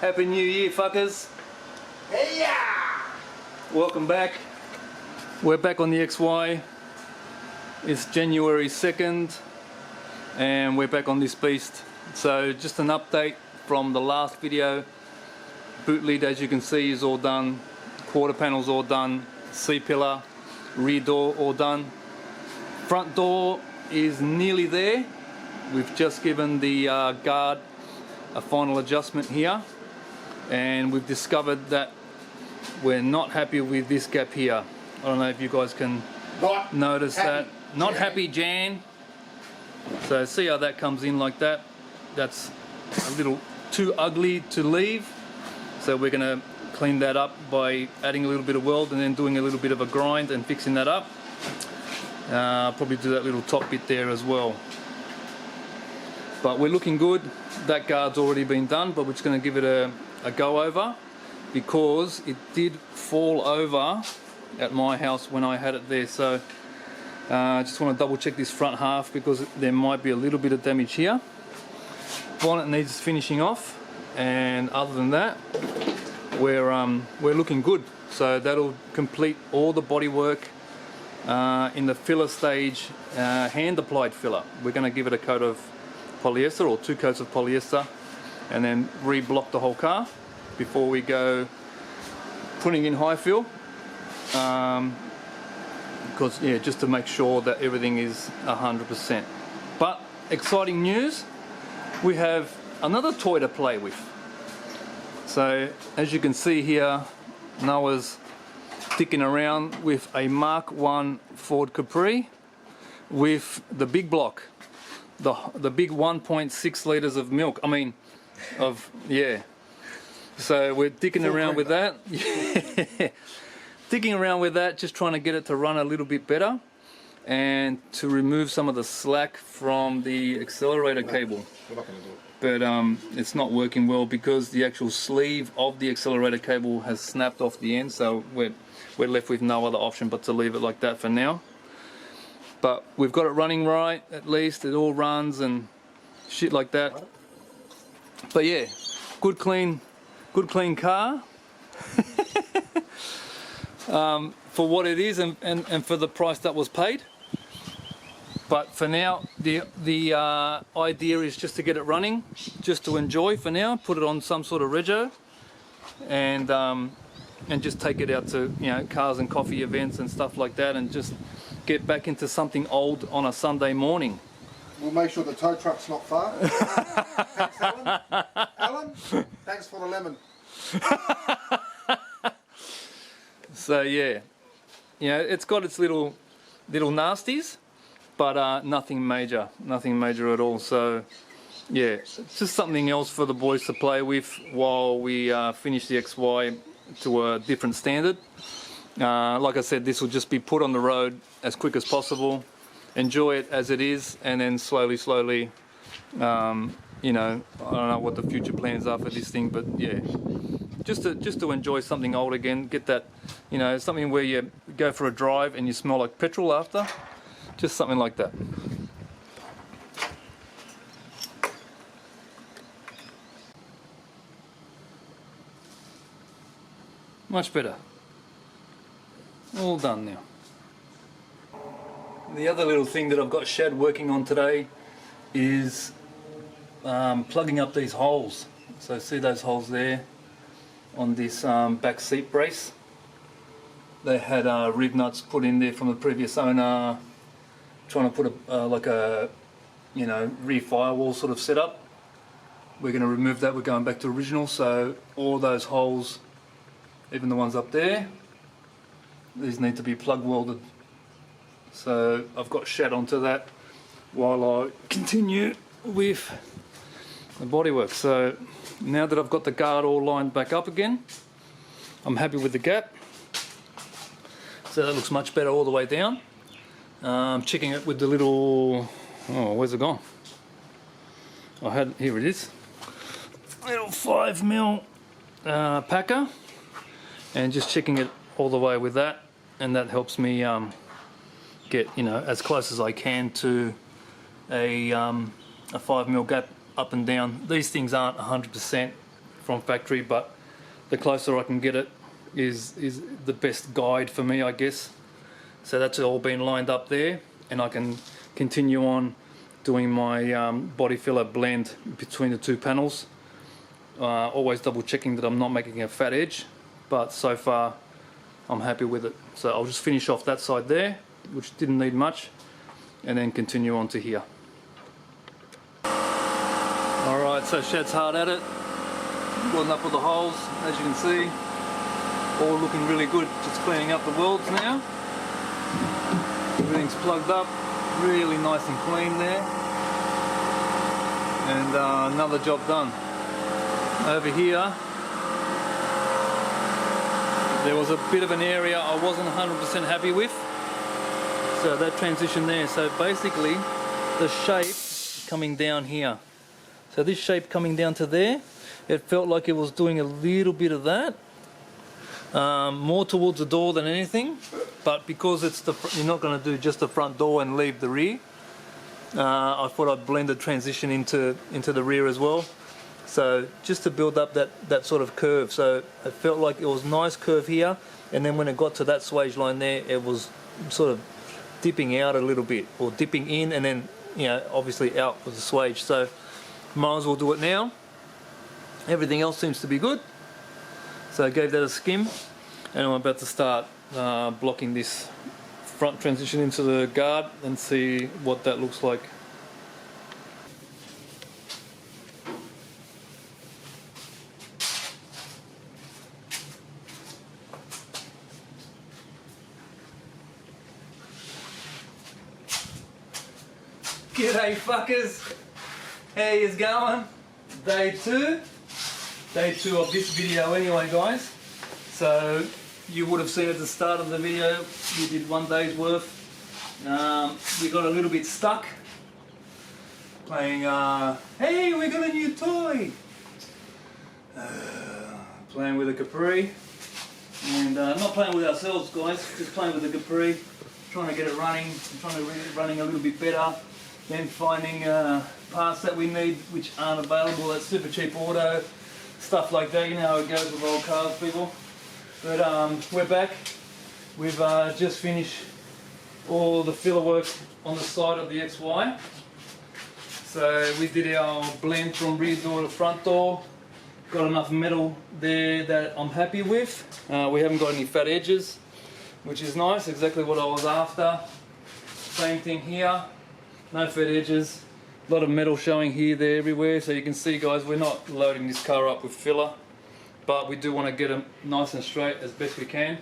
Happy New Year, fuckers. Hey, yeah! Welcome back. We're back on the XY. It's January 2nd and we're back on this beast. So just an update from the last video. Boot lid, as you can see, is all done. Quarter panels all done. C-pillar, rear door all done. Front door is nearly there. We've just given the guard a final adjustment here, and we've discovered that we're not happy with this gap here. I don't know if you guys can notice that. Not happy, Jan. So see how that comes in like that. That's a little too ugly to leave. So we're gonna clean that up by adding a little bit of weld and then doing a little bit of a grind and fixing that up. Probably do that little top bit there as well. But we're looking good. That guard's already been done, but we're just going to give it a go over, because it did fall over at my house when I had it there. So I just want to double check this front half, because there might be a little bit of damage here. Bonnet needs finishing off, and other than that, we're looking good. So that'll complete all the bodywork in the filler stage, hand applied filler. We're going to give it a coat of polyester, or 2 coats of polyester, and then re-block the whole car before we go putting in high fill, because yeah, just to make sure that everything is 100%. But exciting news, we have another toy to play with. So as you can see here, Noah's dicking around with a Mark 1 Ford Capri with the big block. The big 1.6 litres of milk, yeah. So we're dicking around with that. Yeah. Dicking around with that, just trying to get it to run a little bit better and to remove some of the slack from the accelerator cable. But it's not working well, because the actual sleeve of the accelerator cable has snapped off the end, so we're left with no other option but to leave it like that for now. But we've got it running right, at least. It all runs and shit like that. But yeah, good clean car. For what it is and for the price that was paid. But for now, the idea is just to get it running, just to enjoy for now. Put it on some sort of rego, and just take it out to, you know, cars and coffee events and stuff like that, and just get back into something old on a Sunday morning. We'll make sure the tow truck's not far. Thanks, Alan. Alan, thanks for the lemon. So yeah, you know, it's got its little nasties, but nothing major at all. So yeah, it's just something else for the boys to play with while we finish the XY to a different standard. Like I said, this will just be put on the road as quick as possible, enjoy it as it is, and then slowly, you know, I don't know what the future plans are for this thing, but yeah, just to enjoy something old again, get that, you know, something where you go for a drive and you smell like petrol after, just something like that. Much better. All done now. The other little thing that I've got Shad working on today is plugging up these holes. So see those holes there on this back seat brace? They had rib nuts put in there from the previous owner, trying to put like a, you know, rear firewall sort of setup. We're going to remove that. We're going back to original. So all those holes, even the ones up there, these need to be plug welded. So I've got Shad onto that while I continue with the bodywork. So now that I've got the guard all lined back up again, I'm happy with the gap. So that looks much better all the way down. I'm checking it with the little, oh, where's it gone? Here it is. Little 5mm packer, and just checking it all the way with that, and that helps me get, you know, as close as I can to a 5mm gap up and down. These things aren't 100% from factory, but the closer I can get it is the best guide for me, I guess. So that's all been lined up there, and I can continue on doing my body filler blend between the two panels. Always double checking that I'm not making a fat edge, but so far I'm happy with it. So I'll just finish off that side there, which didn't need much, and then continue on to here. Alright, so Shad's hard at it, welding up all the holes, as you can see, all looking really good, just cleaning up the welds now. Everything's plugged up, really nice and clean there, and another job done. Over here, there was a bit of an area I wasn't 100% happy with, so that transition there. So basically the shape coming down here, so this shape coming down to there, it felt like it was doing a little bit of that, more towards the door than anything, but because it's you're not going to do just the front door and leave the rear, I thought I'd blend the transition into the rear as well. So just to build up that sort of curve, so it felt like it was a nice curve here, and then when it got to that swage line there, it was sort of dipping out a little bit, or dipping in and then, you know, obviously out with the swage. So might as well do it now. Everything else seems to be good, so I gave that a skim, and I'm about to start blocking this front transition into the guard and see what that looks like. G'day fuckers, how yous going? Day two of this video anyway, guys. So you would have seen at the start of the video we did 1 day's worth. We got a little bit stuck playing hey, we got a new toy, playing with a Capri, and not playing with ourselves, guys, just playing with the Capri, trying to get it running, trying to get it running a little bit better. Then finding parts that we need which aren't available at Super Cheap Auto, stuff like that. You know how it goes with old cars, people. But we're back. We've just finished all the filler work on the side of the XY. So we did our blend from rear door to front door. Got enough metal there that I'm happy with. We haven't got any fat edges, which is nice, exactly what I was after. Same thing here. No fat edges, a lot of metal showing here, there, everywhere. So you can see, guys, we're not loading this car up with filler, but we do want to get them nice and straight as best we can.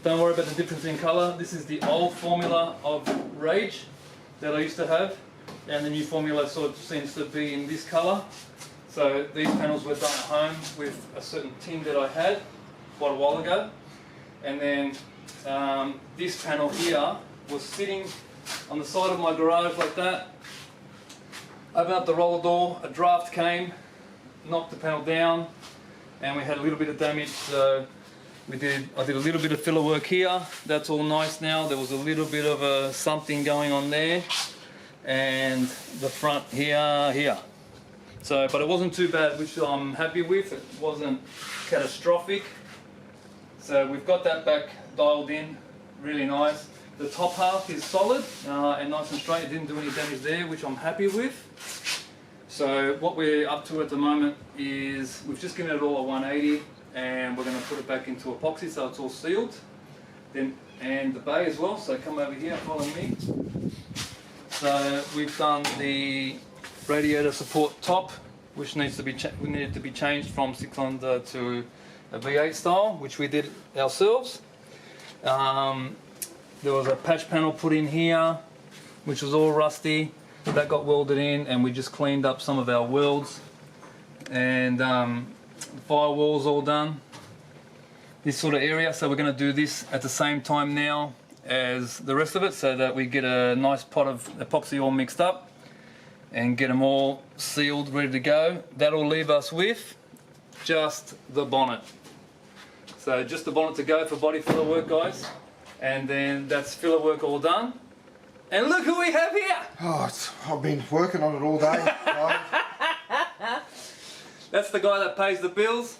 Don't worry about the difference in colour. This is the old formula of Rage that I used to have, and the new formula sort of seems to be in this colour. So these panels were done at home with a certain tin that I had quite a while ago, and then this panel here was sitting on the side of my garage like that. Open up the roller door, a draft came, knocked the panel down, and we had a little bit of damage. So I did a little bit of filler work here. That's all nice now. There was a little bit of something going on there, and the front here. So, but it wasn't too bad, which I'm happy with. It wasn't catastrophic. So we've got that back dialed in, really nice. The top half is solid and nice and straight. It didn't do any damage there, which I'm happy with. So what we're up to at the moment is we've just given it all a 180, and we're going to put it back into epoxy so it's all sealed. Then and the bay as well. So come over here, follow me. So we've done the radiator support top, which needed to be changed from 6-cylinder to a V8 style, which we did ourselves. There was a patch panel put in here, which was all rusty. That got welded in, and we just cleaned up some of our welds. And the firewall's all done. This sort of area, so we're going to do this at the same time now as the rest of it, so that we get a nice pot of epoxy all mixed up and get them all sealed, ready to go. That'll leave us with just the bonnet. So just the bonnet to go for body filler work, guys. And then that's filler work all done. And look who we have here! Oh, I've been working on it all day, guys. That's the guy that pays the bills.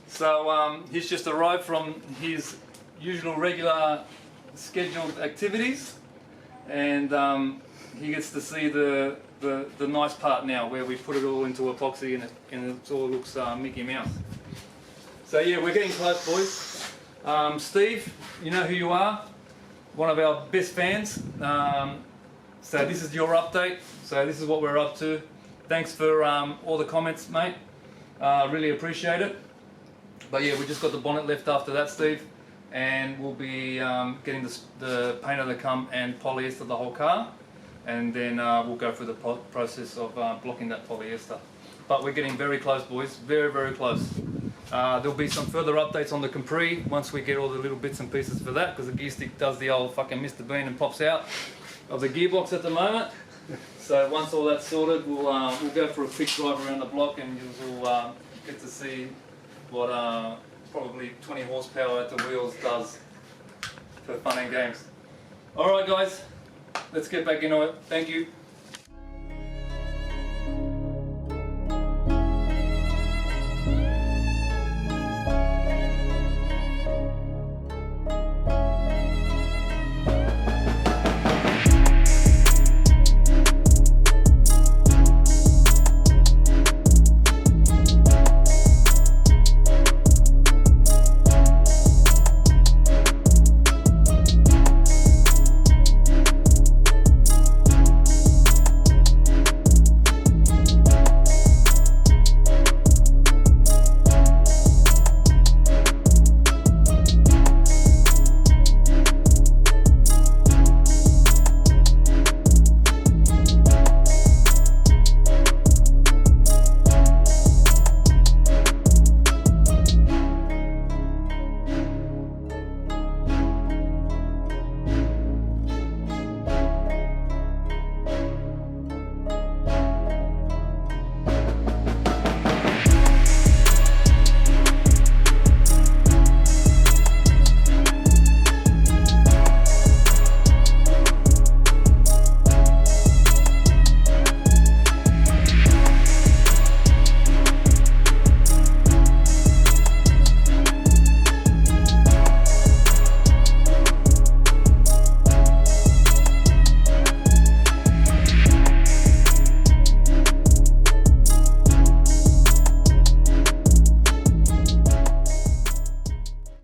So he's just arrived from his usual regular scheduled activities, and he gets to see the nice part now where we put it all into epoxy and it all looks Mickey Mouse. So yeah, we're getting close, boys. Steve, you know who you are, one of our best fans. So this is your update. So this is what we're up to. Thanks for all the comments, mate. Really appreciate it. But yeah, we just got the bonnet left after that, Steve, and we'll be getting the painter to come and polyester the whole car, and then we'll go through the process of blocking that polyester. But we're getting very close, boys. Very, very close. There'll be some further updates on the Capri once we get all the little bits and pieces for that, because the gear stick does the old fucking Mr. Bean and pops out of the gearbox at the moment. So once all that's sorted, we'll go for a quick drive around the block, and you'll get to see what probably 20 horsepower at the wheels does for fun and games. Alright guys, let's get back into it. Thank you.